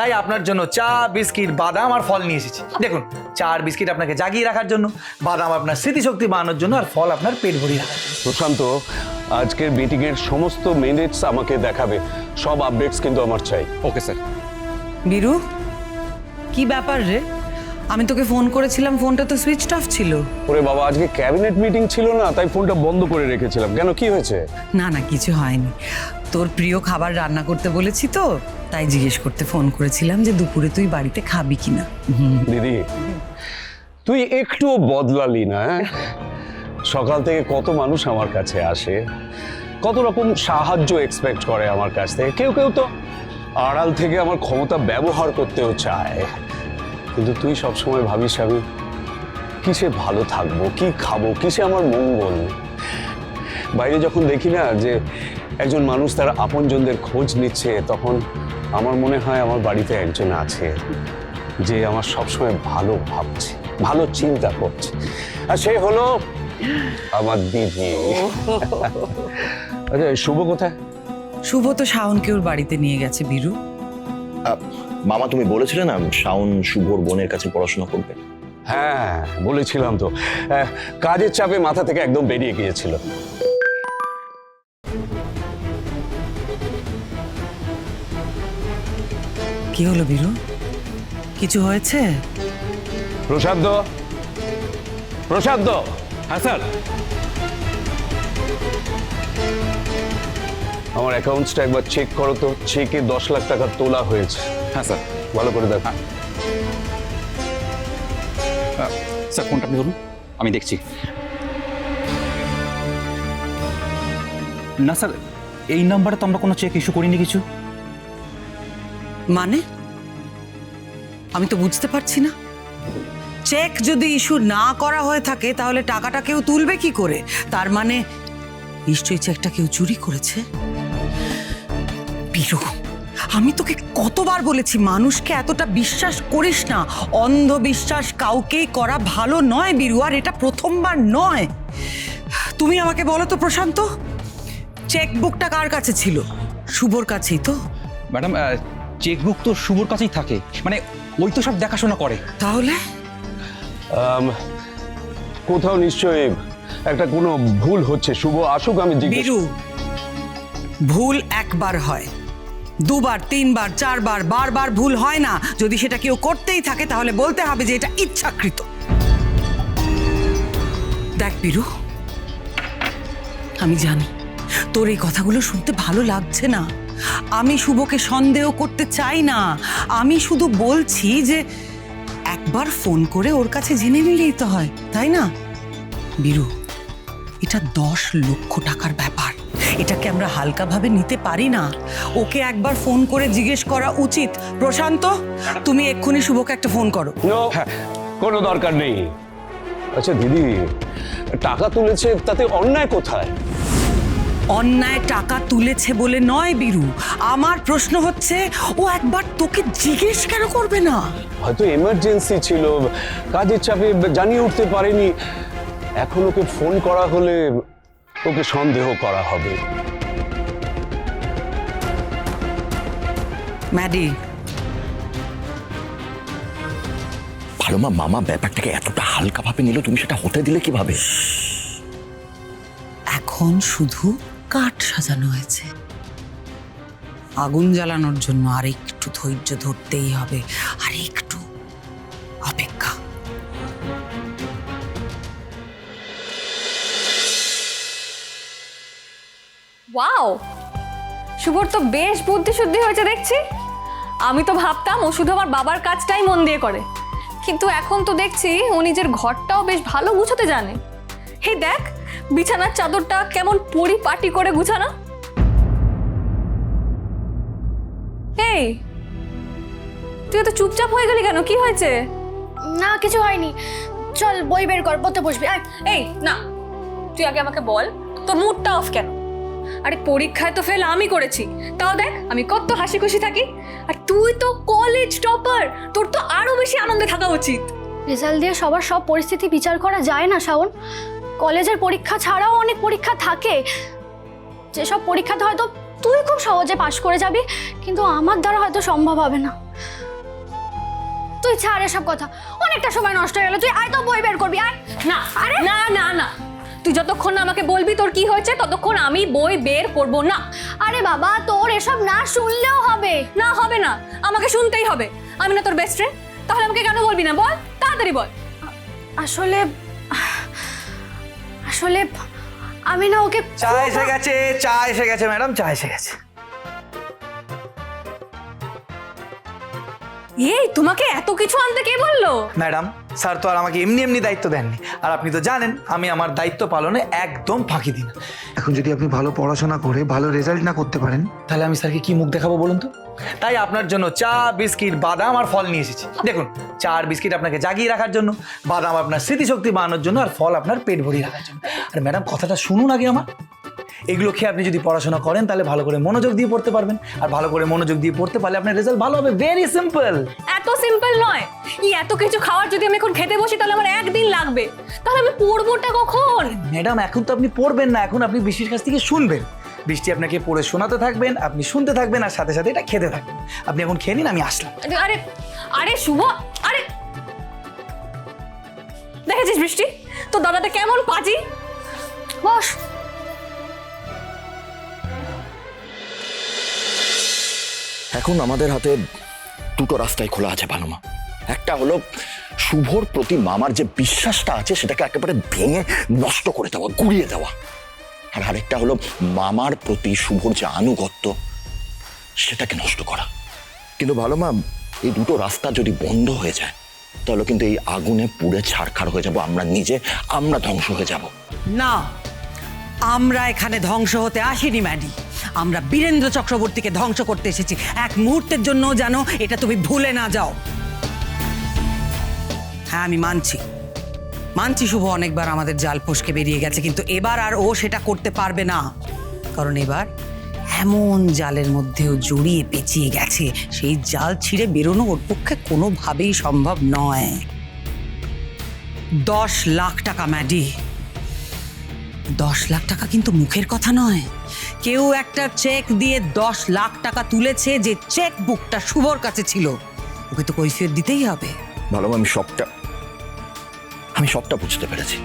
তাই আপনার জন্য চা, বিস্কিট, বাদাম আর ফল নিয়ে এসেছি। দেখুন, চা আর বিস্কিট আপনাকে জাগিয়ে রাখার জন্য, বাদাম আপনার স্মৃতিশক্তি বাড়ানোর জন্য, আর ফল আপনার পেট ভরিয়ে রাখার জন্য। প্রশান্ত, আজকের মিটিং এর সমস্ত মিনিটস আমাকে দেখাবে, সব আপডেটস কিন্তু আমার চাই। Okay sir. বীরু, কি ব্যাপার রে? আমি তোকে ফোন করেছিলাম, ফোনটা তো সুইচ অফ ছিল। ওরে বাবা, আজকে ক্যাবিনেট মিটিং ছিল না, তাই ফোনটা বন্ধ করে রেখেছিলাম। কেন, কি হয়েছে? না না, কিছু হয়নি। তোর প্রিয় খাবার রান্না করতে বলেছি তো, তাই জিজ্ঞেস করতে ফোন করেছিলাম যে দুপুরে তুই বাড়িতে খাবি কিনা। দিদি, তুই একটুও বদলালি না। সকাল থেকে কত মানুষ আমার কাছে আসে, কত রকম সাহায্য এক্সপেক্ট করে আমার কাছ থেকে। কেউ কেউ তো আড়াল থেকে আমার ক্ষমতা ব্যবহার করতেও চায়, কিন্তু তুই সবসময় ভাবিস আমি কিসে ভালো থাকবো, কি খাবো, কিসে আমার মঙ্গল। বাইরে যখন দেখি না যে একজন মানুষ তার আপনজনদের খোঁজ নিচ্ছে, তখন আমার মনে হয় আমার বাড়িতে একজন আছে যে আমার সবসময় ভালো ভাবছে, ভালো চিন্তা করছে, আর সে হলো আমার দিদি। আচ্ছা, শুভ কোথায়? শুভ তো শাওনকে ওর বাড়িতে নিয়ে গেছে বীরু। মামা, তুমি বলেছিলে না শাওন শুভর বোনের কাছে পড়াশোনা করবে? হ্যাঁ, বলেছিলাম তো। কাজের চাপে মাথা থেকে একদম বেরিয়ে গিয়েছিল। কি হলো বীরু, কিছু হয়েছে? প্রসাদ, প্রসাদ। হ্যাঁ স্যার। আমার অ্যাকাউন্টসটা একবার চেক করো তো, চেকে 10 লাখ টাকা তোলা হয়েছে। হ্যাঁ স্যার। ভালো করে দেখ। স্যার ফোনটা আপনি ধরুন, আমি দেখছি। না স্যার, এই নাম্বারে তো আমরা কোনো চেক ইস্যু করিনি কিছু। মানে আমি তো বুঝতে পারছি না। চেক যদি ইস্যু না করা হয়ে থাকে তাহলে টাকাটা কেউ তুলবে কি করে? তার মানে নিশ্চয়ই চেকটা কেউ চুরি করেছে। বীরু, আমি তোকে কতবার বলেছি মানুষকে এতটা বিশ্বাস করিস না। অন্ধবিশ্বাস কাউকেই করা ভালো নয় বীরু, আর এটা প্রথমবার নয়। তুমি আমাকে বলো তো প্রশান্ত, চেকবুকটা কার কাছে ছিল? শুভর কাছেই তো। ম্যাডাম, চেকবুক তো শুভর কাছেই থাকে, মানে ওই তো সব দেখাশোনা করে। তাহলে কোথাও নিশ্চয়ই একটা কোনো ভুল হচ্ছে। শুভ আসুক, আমি জিজ্ঞেস। বীরু, ভুল একবার হয়, দুবার, তিনবার, চারবার, বারবার ভুল হয় না। যদি সেটা কেউ করতেই থাকে তাহলে বলতে হবে যে এটা ইচ্ছাকৃত। দেখ বীরু, আমি জানি তোর এই কথাগুলো শুনতে ভালো লাগছে না। আমি শুভকে সন্দেহ করতে চাই না, আমি শুধু বলছি যে একবার ফোন করে ওর কাছে জেনে নিলেই তো হয়, তাই না? বীরু, এটা 10 লক্ষ টাকার ব্যাপার, এটাকে আমরা হালকাভাবে নিতে পারি না। ওকে একবার ফোন করে জিজ্ঞেস করা উচিত। প্রশান্ত, তুমি এক্ষুনি শুভকে একটা ফোন করো। হ্যাঁ, কোনো দরকার নেই। আচ্ছা দিদি, টাকা তুলেছে তাতে অন্যায় কোথায়? অন্যায় টাকা তুলেছে বলে নয় বীরু, আমার প্রশ্ন হচ্ছে ও একবার তোকে জিজ্ঞেস কেন করবে না? হয়তো এমার্জেন্সি ছিল, কাজের চাপে জানিয়ে উঠতে পারেনি। এখন ওকে ফোন করা হলে ওকে সন্দেহ করা হবে। ম্যাডি, ভালো মা, মামা ব্যাপারটাকে এতটা হালকা ভাবে নিল, তুমি সেটা হতে দিলে কিভাবে? এখন শুধু কাঠ সাজানো হয়েছে, আগুন জ্বালানোর জন্য আর একটু ধৈর্য ধরতেই হবে, আর একটু অপেক্ষা। ওয়াও, শুভর তো বেশ বুদ্ধি শুদ্ধি হয়েছে দেখছি। আমি তো ভাবতাম ও শুধু আমার বাবার কাজটাই মন দিয়ে করে, কিন্তু এখন তো দেখছি ও নিজের ঘরটাও বেশ ভালো গুছাতে জানে। হে দেখ, বিছানার চাদরটা কেমন পরিপাটি করে গুছানো। এই, তুই এত চুপচাপ হয়ে গেলি কেন? কি হয়েছে? না, কিছু হয়নি। চল বই বের কর, পড়তে বসবি। এই না, তুই আগে আমাকে বল তোর মুডটা অফ কেন? আরে পরীক্ষায় তো ফেল আমি করেছি, তাও দেখ আমি কত হাসি খুশি থাকি। আর তুই তো কলেজ টপার, তোর তো আরো বেশি আনন্দে থাকা উচিত। রেজাল্ট দিয়ে সবার সব পরিস্থিতি বিচার করা যায় না শাওন। কলেজের পরীক্ষা ছাড়াও অনেক পরীক্ষা থাকে, যেসব পরীক্ষাতে হয়তো তুই খুব সহজে পাশ করে যাবি, কিন্তু আমার দ্বারা হয়তো সম্ভব হবে না। তুই ছাড় এসব কথা, অনেকটা সময় নষ্ট হয়ে গেল। তুই আয় তো বই বের করবি, আয়। না আরে না না না, তুই যতক্ষণ না আমাকে বলবি তোর কি হয়েছে ততক্ষণ আমি বই বের করব না। আরে বাবা, তোর এসব না শুনলেও হবে। না হবে না, আমাকে শুনতেই হবে। আমি না তোর বেস্ট ফ্রেন্ড? তাহলে আমাকে কেন বলবি না, বল তাড়াতাড়ি বল। আসলে আসলে আমি না ওকে চা এসে গেছে, চা এসে গেছে ম্যাডাম, চা এসে গেছে। এই তোমাকে এত কিছু আনতে কে বললো? ম্যাডাম, স্যার তো আর আমাকে এমনি এমনি দায়িত্ব দেননি, আর আপনি তো জানেন আমি আমার দায়িত্ব পালনে একদম ফাঁকি দিই না। এখন যদি আপনি ভালো পড়াশোনা করে ভালো রেজাল্ট না করতে পারেন তাহলে আমি স্যারকে কি মুখ দেখাবো বলুন তো? তাই আপনার জন্য চা, বিস্কিট, বাদাম আর ফল নিয়ে এসেছি। দেখুন, চা আর বিস্কিট আপনাকে জাগিয়ে রাখার জন্য, বাদাম আপনার স্মৃতিশক্তি বাড়ানোর জন্য, আর ফল আপনার পেট ভরিয়ে রাখার জন্য। আর ম্যাডাম, কথাটা শুনুন আগে আমার। এগুলো খেয়ে আপনি যদি পড়াশোনা করেন তাহলে ভালো করে মনোযোগ দিয়ে পড়তে পারবেন, আর ভালো করে মনোযোগ দিয়ে পড়তে পারলে আপনার রেজাল্ট ভালো হবে। Very simple. এত সিম্পল নয়। এত কিছু খাওয়ার যদি আমি এখন খেতে বসি তাহলে আমার একদিন লাগবে, তাহলে আমি পড়বোটা কখন? ম্যাডাম, এখন তো আপনি পড়বেন না, এখন আপনি বৃষ্টির কাছ থেকে শুনবেন। বৃষ্টি আপনাকে পড়ে শোনাতে থাকবেন, আপনি শুনতে থাকবেন, আর সাথে সাথে এটা খেতে থাকবেন। আপনি এখন খেয়ে নিন, আমি আসলাম। আরে আরে শুভ, আরে দেখেছিস বৃষ্টি, তো দাদাটা কেমন পাজি? বস। এখন আমাদের হাতে দুটো রাস্তাই খোলা আছে ভালো মা। একটা হলো শুভর প্রতি মামার যে বিশ্বাসটা আছে সেটাকে একেবারে ভেঙে নষ্ট করে দেওয়া, গুড়িয়ে দেওয়া। আর আরেকটা হলো মামার প্রতি শুভর যে আনুগত্য সেটাকে নষ্ট করা। কিন্তু ভালো মা, এই দুটো রাস্তা যদি বন্ধ হয়ে যায় তাহলে কিন্তু এই আগুনে পুড়ে ছারখার হয়ে যাব আমরা নিজে, আমরা ধ্বংস হয়ে যাব। না, আমরা এখানে ধ্বংস হতে আসিনি ম্যাডি। আমরা বীরেন্দ্র চক্রবর্তীকে ধ্বংস করতে এসেছি। এক মুহূর্তের জন্য জানো, এটা তুমি ভুলে না যাও। হ্যাঁ, আমি মানছি শুভ অনেকবার আমাদের জাল ফসকে বেরিয়ে গেছে, কিন্তু এবার আর ও সেটা করতে পারবে না। কারণ এবার এমন জালের মধ্যেও জড়িয়ে পেঁচিয়ে গেছে, সেই জাল ছিঁড়ে বেরোনো ওর পক্ষে কোনোভাবেই সম্ভব নয়। 10 লাখ টাকা ম্যাডি, 10 লাখ টাকা কিন্তু মুখের কথা নয়। কেউ একটা চেক দিয়ে 10 লাখ টাকা তুলেছে, যে চেক বুকটা শুভর কাছে ছিল। ওকে তো কৈফিয়ত দিতেই হবে। ভালো মা, আমি সবটা বুঝতে পেরেছি,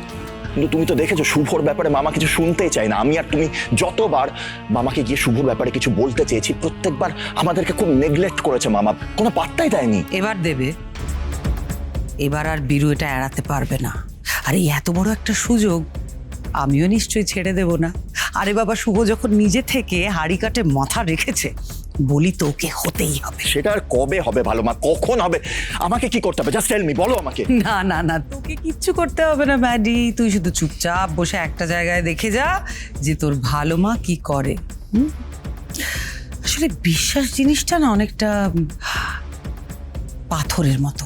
কিন্তু তুমি তো দেখেছো শুভর ব্যাপারে মামা কিছু শুনতেই চাই না। আমি আর তুমি যতবার মামাকে গিয়ে শুভর ব্যাপারে কিছু বলতে চেয়েছি, প্রত্যেকবার আমাদেরকে খুব নেগলেক্ট করেছে মামা, কোনো পাত্তাই দেয়নি। এবার দেবে, এবার আর বীরু এটা এড়াতে পারবে না। আর এই এত বড় একটা সুযোগ আমিও নিশ্চয়ই ছেড়ে দেব না। আরে বাবা, শুভ যখন নিজে থেকে হাড়ি কাটে মাথা রেখেছে, বলি তো ওকে হতেই হবে। সেটা আর কবে হবে ভালো মা, কখন হবে? আমাকে কি করতে হবে? জাস্ট টেল মি, বলো আমাকে। না না না, তোকে কিচ্ছু করতে হবে না ম্যাডি। তুই শুধু চুপচাপ বসে একটা জায়গায় দেখে যা যে তোর ভালো মা কি করে। আসলে বিশ্বাস জিনিসটা না অনেকটা পাথরের মতো।